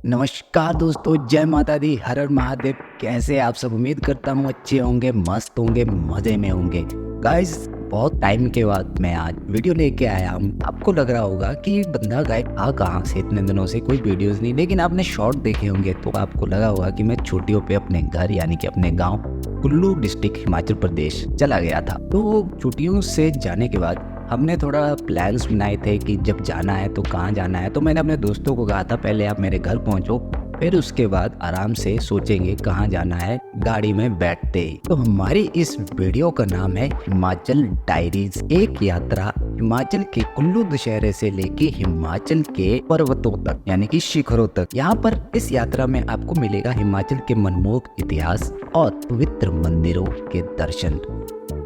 नमस्कार दोस्तों, जय माता दी, हर हर महादेव। कैसे आप सब? उम्मीद करता हूँ अच्छे होंगे, मस्त होंगे, मज़े में होंगे। गाइस, बहुत टाइम के बाद मैं आज वीडियो लेके आया हूँ। आपको लग रहा होगा कि बंदा गाइस आ कहाँ से, इतने दिनों से कोई वीडियोस नहीं, लेकिन आपने शॉर्ट देखे होंगे तो आपको लगा होगा कि मैं छुट्टियों पे अपने घर यानी कि अपने गाँव कुल्लू डिस्ट्रिक्ट हिमाचल प्रदेश चला गया था। तो छुट्टियों से जाने के बाद हमने थोड़ा प्लान्स बनाए थे कि जब जाना है तो कहाँ जाना है। तो मैंने अपने दोस्तों को कहा था पहले आप मेरे घर पहुँचो, फिर उसके बाद आराम से सोचेंगे कहाँ जाना है गाड़ी में बैठते ही। तो हमारी इस वीडियो का नाम है हिमाचल डायरीज, एक यात्रा हिमाचल के कुल्लू दशहरे से लेके हिमाचल के पर्वतों तक यानी कि शिखरों तक। यहाँ पर इस यात्रा में आपको मिलेगा हिमाचल के मनमोहक इतिहास और पवित्र मंदिरों के दर्शन।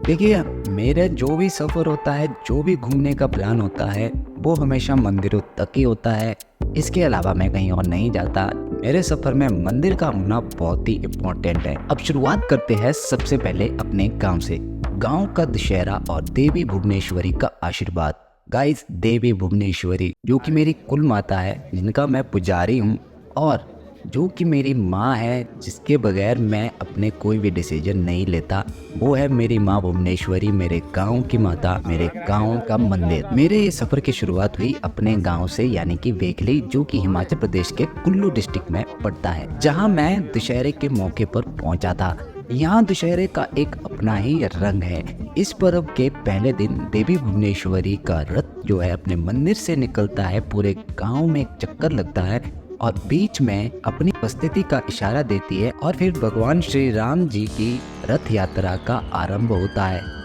देखिए, मेरा जो भी सफ़र होता है, जो भी घूमने का प्लान होता है, वो हमेशा मंदिरों तक ही होता है। इसके अलावा मैं कहीं और नहीं जाता। मेरे सफ़र में मंदिर का होना बहुत ही इम्पोर्टेंट है। अब शुरुआत करते हैं सबसे पहले अपने गांव से। गांव का दशहरा और देवी भुवनेश्वरी का आशीर्वाद। गाइस, देवी भुवनेश्वरी जो कि मेरी कुल माता है, जिनका मैं पुजारी हूँ, और जो कि मेरी माँ है, जिसके बगैर मैं अपने कोई भी डिसीजन नहीं लेता, वो है मेरी माँ भुवनेश्वरी, मेरे गांव की माता, मेरे गांव का मंदिर। मेरे ये सफ़र की शुरुआत हुई अपने गांव से यानी कि वेखली, जो कि हिमाचल प्रदेश के कुल्लू डिस्ट्रिक्ट में पड़ता है, जहां मैं दशहरे के मौके पर पहुंचा था। यहाँ दशहरे का एक अपना ही रंग है। इस पर्व के पहले दिन देवी भुवनेश्वरी का रथ जो है अपने मंदिर से निकलता है, पूरे गांव में एक चक्कर लगता है और बीच में अपनी उपस्थिति का इशारा देती है, और फिर भगवान श्री राम जी की रथ यात्रा का आरंभ होता है।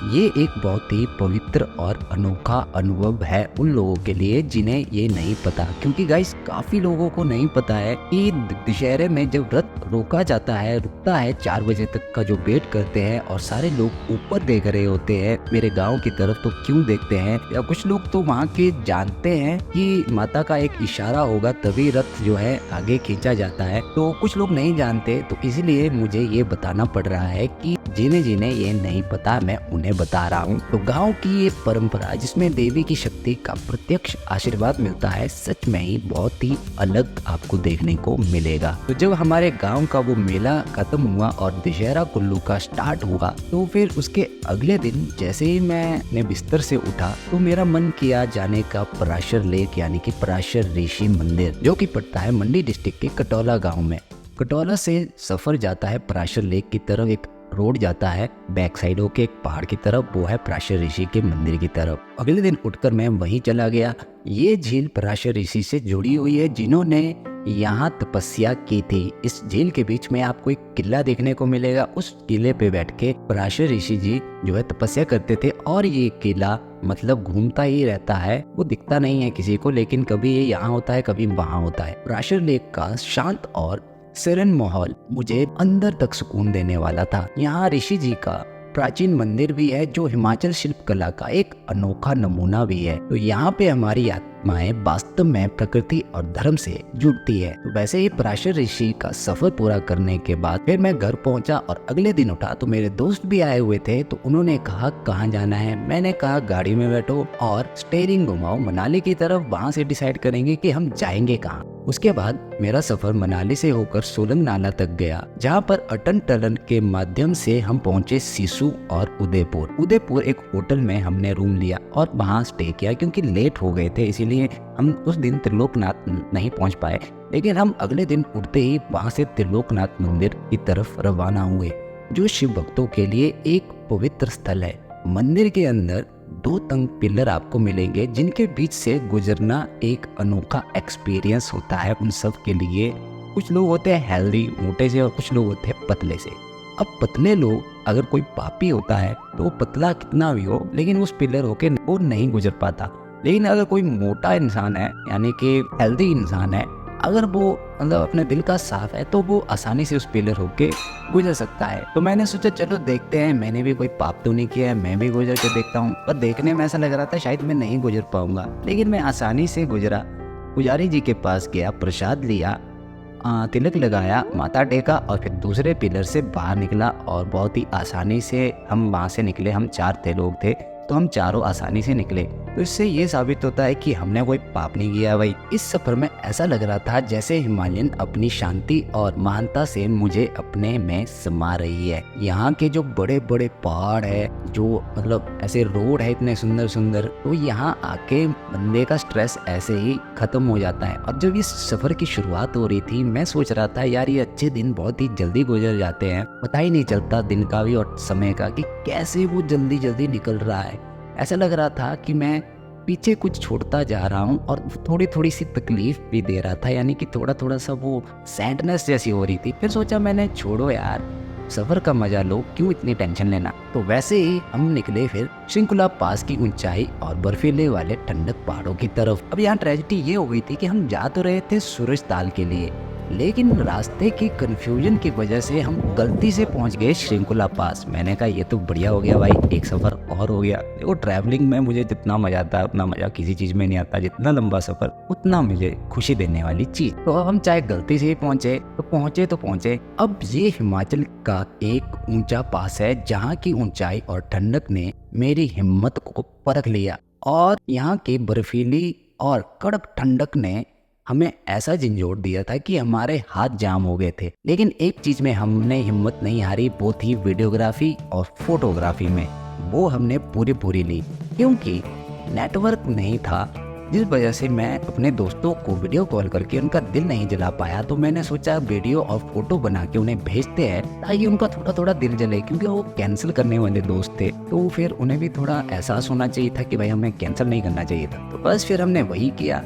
ये एक बहुत ही पवित्र और अनोखा अनुभव है उन लोगों के लिए जिन्हें ये नहीं पता, क्योंकि गाइस काफी लोगों को नहीं पता है कि दशहरे में जब रथ रोका जाता है, रुकता है 4 बजे तक का, जो वेट करते हैं और सारे लोग ऊपर देख रहे होते हैं मेरे गांव की तरफ। तो क्यों देखते हैं, या कुछ लोग तो वहाँ के जानते हैं कि माता का एक इशारा होगा तभी रथ जो है आगे खींचा जाता है, तो कुछ लोग नहीं जानते। तो इसलिए मुझे ये बताना पड़ रहा है कि जिन्हें जिन्हें ये नहीं पता मैं उन्हें बता रहा हूँ। तो गांव की ये परंपरा जिसमें देवी की शक्ति का प्रत्यक्ष आशीर्वाद मिलता है, सच में ही बहुत ही अलग आपको देखने को मिलेगा। तो जब हमारे गांव का वो मेला खत्म हुआ और दशहरा कुल्लू का स्टार्ट हुआ, तो फिर उसके अगले दिन जैसे ही मैं अपने बिस्तर से उठा तो मेरा मन किया जाने का पराशर लेक यानी कि पराशर ऋषि मंदिर, जो कि पड़ता है मंडी डिस्ट्रिक्ट के कटौला गाँव में। कटौला से सफर जाता है पराशर लेक की तरफ, एक रोड जाता है बैक साइड होके एक पहाड़ की तरफ, वो है पराशर ऋषि के मंदिर की तरफ। अगले दिन उठकर मैं वहीं चला गया। ये झील पराशर ऋषि से जुड़ी हुई है, जिन्होंने यहाँ तपस्या की थी। इस झील के बीच में आपको एक किला देखने को मिलेगा। उस किले पे बैठ के पराशर ऋषि जी जो है तपस्या करते थे, और ये किला मतलब घूमता ही रहता है, वो दिखता नहीं है किसी को, लेकिन कभी ये यहाँ होता है कभी वहाँ होता है। पराशर लेक का शांत और सेरेन माहौल मुझे अंदर तक सुकून देने वाला था। यहाँ ऋषि जी का प्राचीन मंदिर भी है, जो हिमाचल शिल्प कला का एक अनोखा नमूना भी है। तो यहाँ पे हमारी आत्माएं वास्तव में प्रकृति और धर्म से जुड़ती है। तो वैसे ही पराशर ऋषि का सफर पूरा करने के बाद फिर मैं घर पहुंचा और अगले दिन उठा तो मेरे दोस्त भी आए हुए थे। तो उन्होंने कहा कहाँ जाना है। मैंने कहा गाड़ी में बैठो और स्टीयरिंग घुमाओ मनाली की तरफ, वहां से डिसाइड करेंगे कि हम जाएंगे कहाँ। उसके बाद मेरा सफर मनाली से होकर सोलंग नाला तक गया, जहाँ पर अटन टनल के माध्यम से हम पहुंचे सिसु और उदयपुर एक होटल में हमने रूम लिया और वहां स्टे किया, क्योंकि लेट हो गए थे इसीलिए हम उस दिन त्रिलोकनाथ नहीं पहुंच पाए। लेकिन हम अगले दिन उठते ही वहां से त्रिलोकनाथ मंदिर की तरफ रवाना हुए, जो शिव भक्तों के लिए एक पवित्र स्थल है। मंदिर के अंदर 2 तंग पिलर आपको मिलेंगे, जिनके बीच से गुजरना एक अनोखा एक्सपीरियंस होता है उन सब के लिए। कुछ लोग होते हैं हेल्दी मोटे से और कुछ लोग होते हैं पतले से। अब पतले लोग, अगर कोई पापी होता है तो वो पतला कितना भी हो लेकिन उस पिलर होके वो नहीं गुजर पाता। लेकिन अगर कोई मोटा इंसान है यानी कि हेल्दी इंसान है, अगर वो मतलब अपने दिल का साफ है, तो वो आसानी से उस पिलर होके गुजर सकता है। तो मैंने सोचा चलो देखते हैं, मैंने भी कोई पाप तो नहीं किया है, मैं भी गुजर के देखता हूँ। पर देखने में ऐसा लग रहा था शायद मैं नहीं गुजर पाऊंगा, लेकिन मैं आसानी से गुजरा। पुजारी जी के पास गया, प्रसाद लिया, तिलक लगाया, माथा टेका और फिर दूसरे पिलर से बाहर निकला और बहुत ही आसानी से हम वहाँ से निकले। हम 4 लोग थे तो हम चारों आसानी से निकले। तो इससे ये साबित होता है कि हमने कोई पाप नहीं किया भाई। इस सफर में ऐसा लग रहा था जैसे हिमालयन अपनी शांति और महानता से मुझे अपने में समा रही है। यहाँ के जो बड़े बड़े पहाड़ है, जो मतलब ऐसे रोड है इतने सुंदर सुंदर, तो यहाँ आके बंदे का स्ट्रेस ऐसे ही खत्म हो जाता है। और जब इस सफर की शुरुआत हो रही थी, मैं सोच रहा था यार ये अच्छे दिन बहुत ही जल्दी गुजर जाते हैं, पता ही नहीं चलता दिन का भी और समय का कि कैसे वो जल्दी जल्दी निकल रहा है। ऐसा लग रहा था कि मैं पीछे कुछ छोड़ता जा रहा हूँ और थोड़ी थोड़ी सी तकलीफ भी दे रहा था, यानी कि थोड़ा थोड़ा सा वो सैडनेस जैसी हो रही थी। फिर सोचा मैंने छोड़ो यार, सफर का मजा लो, क्यों इतनी टेंशन लेना। तो वैसे ही हम निकले फिर श्रृंखला पास की ऊंचाई और बर्फीले वाले ठंडक पहाड़ों की तरफ। अब यहाँ ट्रेजेडी ये हो गई थी कि हम जा तो रहे थे सूरज ताल के लिए, लेकिन रास्ते की कंफ्यूजन की वजह से हम गलती से पहुंच गए श्रृंखला पास। मैंने कहा ये तो बढ़िया हो गया भाई, एक सफ़र और हो गया। देखो ट्रैवलिंग में मुझे जितना मजा आता है उतना मजा किसी चीज़ में नहीं आता। जितना लंबा सफ़र उतना मुझे खुशी देने वाली चीज़। तो अब हम चाहे गलती से ही पहुंचे तो पहुंचे। अब ये हिमाचल का एक ऊंचा पास है जहाँ की ऊंचाई और ठंडक ने मेरी हिम्मत को परख लिया, और यहाँ की बर्फीली और कड़क ठंडक ने हमें ऐसा झंझोड़ दिया था कि हमारे हाथ जाम हो गए थे। लेकिन एक चीज में हमने हिम्मत नहीं हारी, वो थी वीडियोग्राफी और फोटोग्राफी में। वो हमने पूरी ली, क्योंकि नेटवर्क नहीं था, जिस वजह से मैं अपने दोस्तों को वीडियो कॉल करके उनका दिल नहीं जला पाया। तो मैंने सोचा वीडियो और फोटो बना के उन्हें भेजते हैं ताकि उनका थोड़ा थोड़ा दिल जले, क्योंकि वो कैंसिल करने वाले दोस्त थे। तो फिर उन्हें भी थोड़ा एहसास होना चाहिए था कि भाई हमें कैंसिल नहीं करना चाहिए था। तो बस फिर हमने वही किया।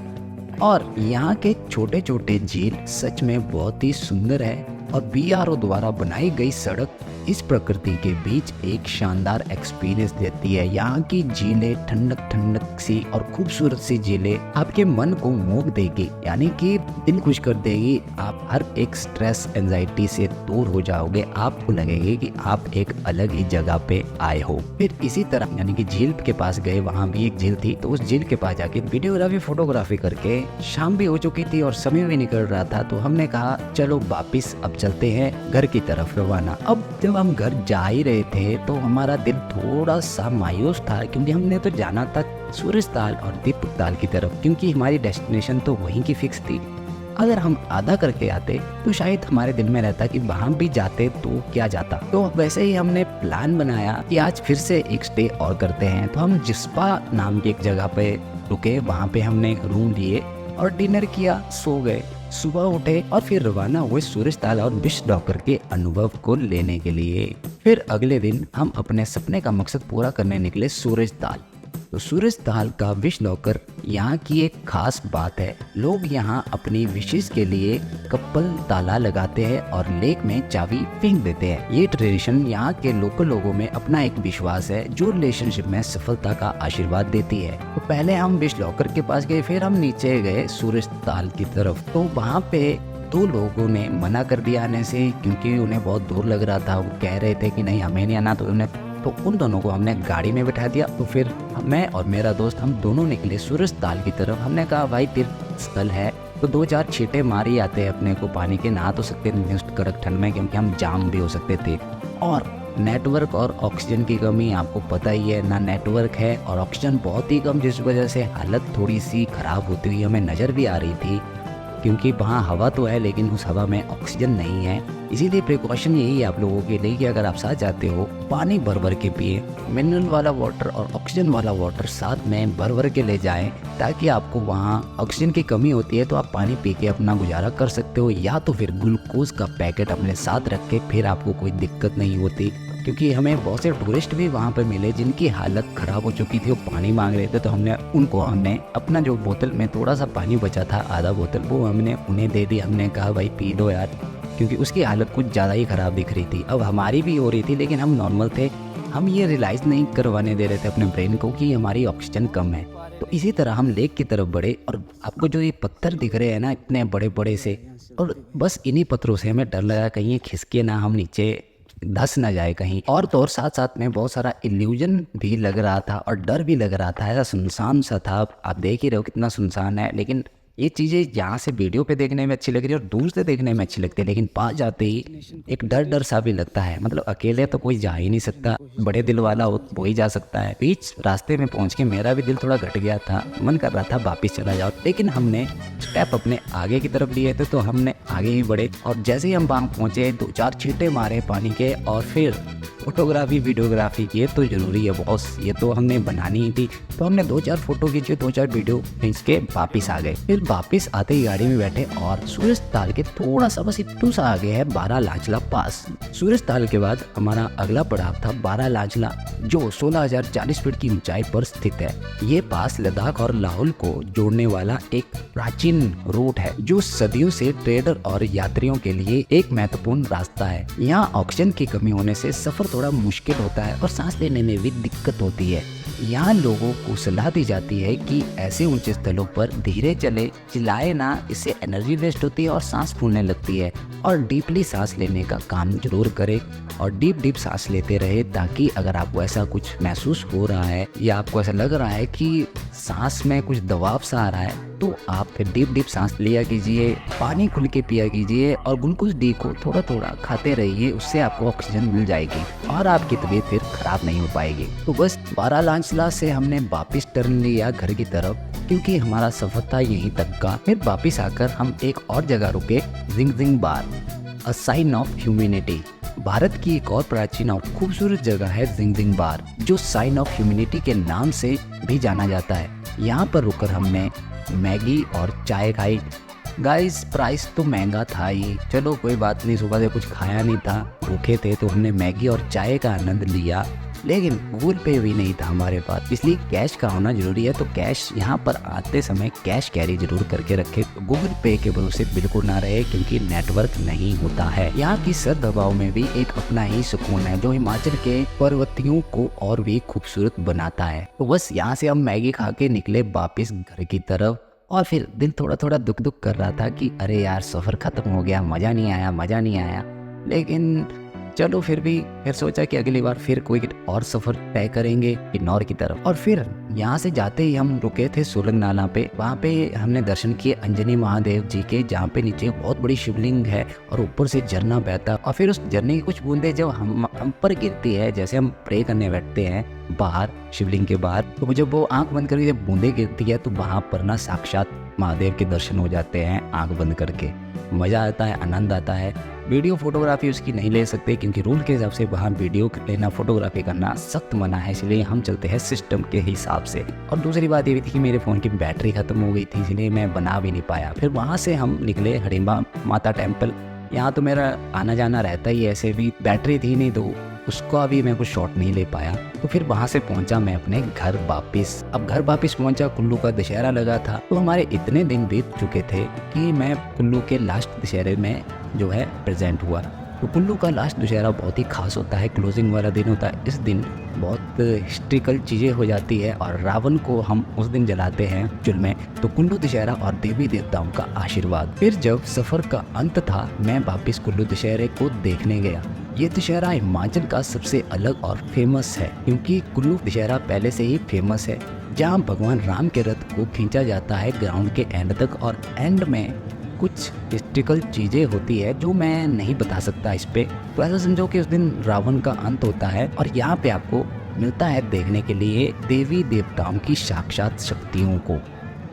और यहाँ के छोटे छोटे झील सच में बहुत ही सुंदर है, और बीआरओ द्वारा बनाई गई सड़क इस प्रकृति के बीच एक शानदार एक्सपीरियंस देती है। यहाँ की झीलें ठंडक ठंडक सी और खूबसूरत सी झीलें आपके मन को मोह देगी, यानी कि दिल खुश कर देगी। आप हर एक स्ट्रेस एंजाइटी से दूर हो जाओगे, आपको लगेगा कि आप एक अलग ही जगह पे आए हो। फिर इसी तरह यानी कि झील के पास गए, वहाँ भी एक झील थी, तो उस झील के पास जाके वीडियोग्राफी फोटोग्राफी करके शाम भी हो चुकी थी और समय भी निकल रहा था। तो हमने कहा चलो वापिस अब चलते हैं घर की तरफ रवाना। अब जब हम घर जा ही रहे थे तो हमारा दिल थोड़ा सा मायूस था, क्योंकि हमने तो जाना था सूरज ताल और दीपक ताल की तरफ, क्योंकि हमारी डेस्टिनेशन तो वहीं की फिक्स थी। अगर हम आधा करके आते तो शायद हमारे दिल में रहता कि वहाँ भी जाते तो क्या जाता। तो वैसे ही हमने प्लान बनाया कि आज फिर से एक स्टे और करते हैं। तो हम जिस्पा नाम की एक जगह पे रुके, वहाँ पे हमने रूम लिए और डिनर किया, सो गए। सुबह उठे और फिर रवाना हुए सूरज ताल और विश डॉकर के अनुभव को लेने के लिए। फिर अगले दिन हम अपने सपने का मकसद पूरा करने निकले सूरज ताल। तो सूरज ताल का विश लॉकर यहाँ की एक खास बात है। लोग यहाँ अपनी विशेष के लिए कपल ताला लगाते हैं और लेक में चाबी फेंक देते हैं। ये ट्रेडिशन यहाँ के लोकल लोगों में अपना एक विश्वास है जो रिलेशनशिप में सफलता का आशीर्वाद देती है। तो पहले हम विश लॉकर के पास गए, फिर हम नीचे गए सूरज ताल की तरफ। तो वहाँ पे दो लोगों ने मना कर दिया आने से, क्योंकि उन्हें बहुत दूर लग रहा था। वो कह रहे थे कि नहीं हमें नहीं आना। तो उन दोनों को हमने गाड़ी में बिठा दिया। तो फिर मैं और मेरा दोस्त हम दोनों निकले सूरज ताल की तरफ। हमने कहा भाई तीर्थ स्थल है तो 2-4 छींटे मार ही आते हैं अपने को पानी के, नहा तो सकते नहीं उस कड़क ठंड में, क्योंकि हम जाम भी हो सकते थे। और नेटवर्क और ऑक्सीजन की कमी आपको पता ही है, ना नेटवर्क है और ऑक्सीजन बहुत ही कम, जिस वजह से हालत थोड़ी सी खराब होती हुई हमें नज़र भी आ रही थी, क्योंकि वहाँ हवा तो है लेकिन उस हवा में ऑक्सीजन नहीं है। इसीलिए प्रिकॉशन यही है आप लोगों के लिए कि अगर आप साथ जाते हो पानी भर भर के पिए, मिनरल वाला वाटर और ऑक्सीजन वाला वाटर साथ में भर भर के ले जाएं, ताकि आपको वहाँ ऑक्सीजन की कमी होती है तो आप पानी पी के अपना गुजारा कर सकते हो, या तो फिर ग्लूकोज का पैकेट अपने साथ रख के फिर आपको कोई दिक्कत नहीं होती। क्योंकि हमें बहुत से टूरिस्ट भी वहाँ पर मिले जिनकी हालत ख़राब हो चुकी थी, वो पानी मांग रहे थे। तो हमने अपना जो बोतल में थोड़ा सा पानी बचा था, आधा बोतल, वो हमने उन्हें दे दी। हमने कहा भाई पी लो यार, क्योंकि उसकी हालत कुछ ज़्यादा ही ख़राब दिख रही थी। अब हमारी भी हो रही थी लेकिन हम नॉर्मल थे, हम ये रियलाइज़ नहीं करवाने दे रहे थे अपने ब्रेन को कि हमारी ऑक्सीजन कम है। तो इसी तरह हम लेक की तरफ बढ़े, और आपको जो ये पत्थर दिख रहे हैं ना इतने बड़े बड़े से, और बस इन्हीं पत्थरों से हमें डर लगा कहीं ये खिसके ना, हम नीचे धस ना जाए कहीं। और तो और साथ साथ में बहुत सारा इल्यूजन भी लग रहा था और डर भी लग रहा था। ऐसा सुनसान सा था, आप देख ही रहे हो कितना सुनसान है, लेकिन ये चीज़ें यहाँ से वीडियो पे देखने में अच्छी लग रही है और दूर से देखने में अच्छी लगती है, लेकिन पास जाते ही एक डर डर सा भी लगता है। मतलब अकेले तो कोई जा ही नहीं सकता, बड़े दिल वाला हो वो ही जा सकता है। बीच रास्ते में पहुँच के मेरा भी दिल थोड़ा घट गया था, मन कर रहा था वापिस चला जाओ, लेकिन हमने स्टेप अपने आगे की तरफ लिए थे तो हमने आगे ही बढ़े। और जैसे ही हम वहाँ पहुँचे 2-4 छींटे मारे पानी के और फिर फोटोग्राफी वीडियोग्राफी की तो ज़रूरी है बॉस, ये तो हमने बनानी ही थी। तो हमने 2-4 फोटो खींचे, 2-4 वीडियो खींच के वापिस आ गए। फिर वापिस आते ही गाड़ी में बैठे और सूरज ताल के थोड़ा सा बस इतू सा आगे है बारालांचला पास। सूरज ताल के बाद हमारा अगला पड़ाव था बारालांचला, जो 16,040 फीट की ऊंचाई पर स्थित है। ये पास लद्दाख और लाहौल को जोड़ने वाला एक प्राचीन रूट है, जो सदियों से ट्रेडर और यात्रियों के लिए एक महत्वपूर्ण रास्ता है। यहाँ ऑक्सीजन की कमी होने से सफर थोड़ा मुश्किल होता है और सांस लेने में भी दिक्कत होती है। यहाँ लोगों को सलाह दी जाती है कि ऐसे ऊंचे स्थलों पर धीरे चले, चिल्लाए ना, इससे एनर्जी वेस्ट होती है और सांस फूलने लगती है। और डीपली सांस लेने का काम जरूर करें और डीप सांस लेते रहे, ताकि अगर आपको ऐसा कुछ महसूस हो रहा है या आपको ऐसा लग रहा है कि सांस में कुछ दबाव सा आ रहा है तो आप फिर डीप सांस लिया कीजिए, पानी खुल के पिया कीजिए और ग्लूकोज डी को थोड़ा थोड़ा खाते रहिए। उससे आपको ऑक्सीजन मिल जाएगी और आपकी तबीयत फिर खराब नहीं हो पाएगी। तो बस बारालांचला से हमने वापिस टर्न लिया घर की तरफ, क्योंकि हमारा सफर था यहीं तक का। फिर वापिस आकर हम एक और जगह रुके, जिंगजिंग bar, a sign of humanity. Bharat की एक और प्राचीन और खूबसूरत जगह है जिंगजिंग बार, जो साइन ऑफ ह्यूमैनिटी के नाम से भी जाना जाता है। यहाँ पर रुककर हमने मैगी और चाय खाई। गाइस प्राइस तो महंगा था ही, चलो कोई बात नहीं, सुबह से कुछ खाया नहीं था, भूखे थे, तो हमने मैगी और चाय का आनंद लिया। लेकिन गूगल पे भी नहीं था हमारे पास, इसलिए कैश का होना जरूरी है। तो कैश यहाँ पर आते समय कैश कैरी जरूर करके रखे। तो गूगल पे के भरोसे बिल्कुल ना रहे, क्योंकि नेटवर्क नहीं होता है। यहाँ की सर्द हवाओं में भी एक अपना ही सुकून है, जो हिमाचल के पर्वतियों को और भी खूबसूरत बनाता है। तो बस यहाँ से हम मैगी खा के निकले वापिस घर की तरफ, और फिर दिल थोड़ा थोड़ा दुख कर रहा था कि अरे यार सफ़र ख़त्म हो गया, मज़ा नहीं आया। लेकिन चलो फिर सोचा कि अगली बार फिर कोई और सफ़र तय करेंगे किन्नौर की तरफ। और फिर यहाँ से जाते ही हम रुके थे सोलंग नाला पे। वहाँ पे हमने दर्शन किए अंजनी महादेव जी के, जहाँ पे नीचे बहुत बड़ी शिवलिंग है और ऊपर से झरना बहता। और फिर उस झरने की कुछ बूंदें जब हम पर गिरती है, जैसे हम प्रे करने बैठते हैं बाहर शिवलिंग के बाहर, तो जब वो आंख बंद करके जब बूंदें गिरती है तो वहाँ पर ना साक्षात महादेव के दर्शन हो जाते हैं आंख बंद करके। मज़ा आता है, आनंद आता है। वीडियो फोटोग्राफी उसकी नहीं ले सकते, क्योंकि रूल के हिसाब से वहाँ वीडियो लेना, फोटोग्राफी करना सख्त मना है, इसलिए हम चलते हैं सिस्टम के हिसाब से। और दूसरी बात ये भी थी कि मेरे फ़ोन की बैटरी ख़त्म हो गई थी, इसलिए मैं बना भी नहीं पाया। फिर वहाँ से हम निकले हडिम्बा माता टेम्पल। यहाँ तो मेरा आना जाना रहता ही, ऐसे भी बैटरी थी नहीं तो उसका भी मैं कुछ शॉट नहीं ले पाया। तो फिर वहाँ से पहुँचा मैं अपने घर वापिस। अब घर वापिस पहुँचा, कुल्लू का दशहरा लगा था, तो हमारे इतने दिन बीत चुके थे कि मैं कुल्लू के लास्ट दशहरे में जो है प्रेजेंट हुआ। तो कुल्लू का लास्ट दशहरा बहुत ही खास होता है, क्लोजिंग वाला दिन होता है। इस दिन बहुत हिस्ट्रिकल चीज़ें हो जाती है और रावण को हम उस दिन जलाते हैं चुल में। तो कुल्लू दशहरा और देवी देवताओं का आशीर्वाद। फिर जब सफ़र का अंत था, मैं वापिस कुल्लू दशहरे को देखने गया। ये दशहरा हिमाचल का सबसे अलग और फेमस है, क्योंकि कुल्लू दशहरा पहले से ही फेमस है, जहाँ भगवान राम के रथ को खींचा जाता है ग्राउंड के एंड तक। और एंड में कुछ हिस्ट्रिकल चीज़ें होती है जो मैं नहीं बता सकता इस पे। तो ऐसा समझो कि उस दिन रावण का अंत होता है और यहाँ पे आपको मिलता है देखने के लिए देवी देवताओं की साक्षात शक्तियों को।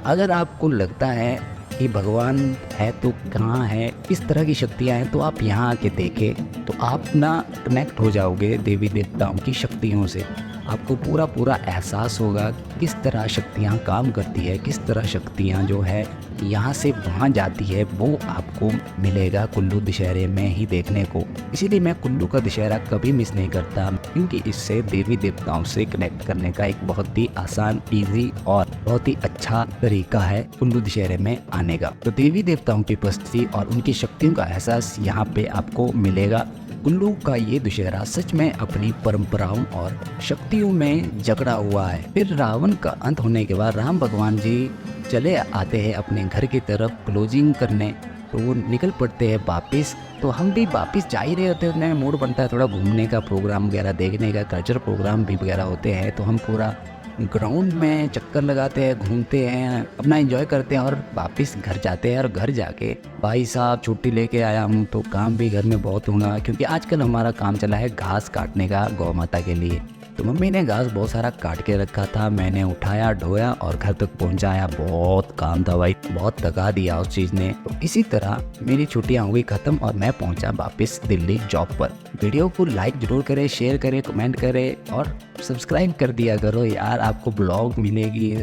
अगर आपको लगता है कि भगवान है तो कहाँ है, किस तरह की शक्तियाँ हैं, तो आप यहाँ आके देखें तो आप ना कनेक्ट हो जाओगे देवी देवताओं की शक्तियों से। आपको पूरा एहसास होगा किस तरह शक्तियाँ काम करती है, किस तरह शक्तियाँ जो है यहाँ से वहाँ जाती है, वो आपको मिलेगा कुल्लू दशहरे में ही देखने को। इसीलिए मैं कुल्लू का दशहरा कभी मिस नहीं करता, क्योंकि इससे देवी देवताओं से कनेक्ट करने का एक बहुत ही आसान, ईजी और बहुत ही अच्छा तरीका है कुल्लू दशहरे में आने का। तो देवी देवताओं की उपस्थिति और उनकी शक्तियों का एहसास यहाँ पे आपको मिलेगा। कुल्लू का ये दशहरा सच में अपनी परंपराओं और शक्तियों में जकड़ा हुआ है। फिर रावण का अंत होने के बाद राम भगवान जी चले आते हैं अपने घर की तरफ क्लोजिंग करने, तो वो निकल पड़ते हैं वापिस। तो हम भी वापिस जा ही रहे होते हैं, उतने मूड बनता है थोड़ा घूमने का, प्रोग्राम वगैरह देखने का, कल्चर प्रोग्राम भी वगैरह होते हैं, तो हम पूरा ग्राउंड में चक्कर लगाते हैं, घूमते हैं, अपना एंजॉय करते हैं और वापस घर जाते हैं। और घर जाके भाई साहब छुट्टी लेके आया हूँ तो काम भी घर में बहुत होगा, क्योंकि आजकल हमारा काम चला है घास काटने का गौ माता के लिए। तो मम्मी ने घास बहुत सारा काट के रखा था, मैंने उठाया, ढोया और घर तक पहुंचाया। बहुत काम था भाई, बहुत थका दिया उस चीज़ ने। तो इसी तरह मेरी छुट्टियां हो गई ख़त्म और मैं पहुंचा वापस दिल्ली जॉब पर। वीडियो को लाइक जरूर करें, शेयर करें, कमेंट करें और सब्सक्राइब कर दिया करो यार। आपको ब्लॉग मिलेगी,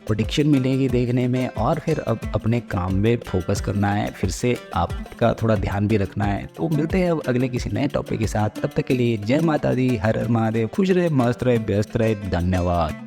प्रोडिक्शन मिलेगी देखने में, और फिर अब अपने काम में फोकस करना है, फिर से आपका थोड़ा ध्यान भी रखना है। तो मिलते हैं अब अगले किसी नए टॉपिक के साथ। तब तक के लिए जय माता दी, हर हर महादेव, खुश रहे, मस्त रहे, व्यस्त रहे, धन्यवाद।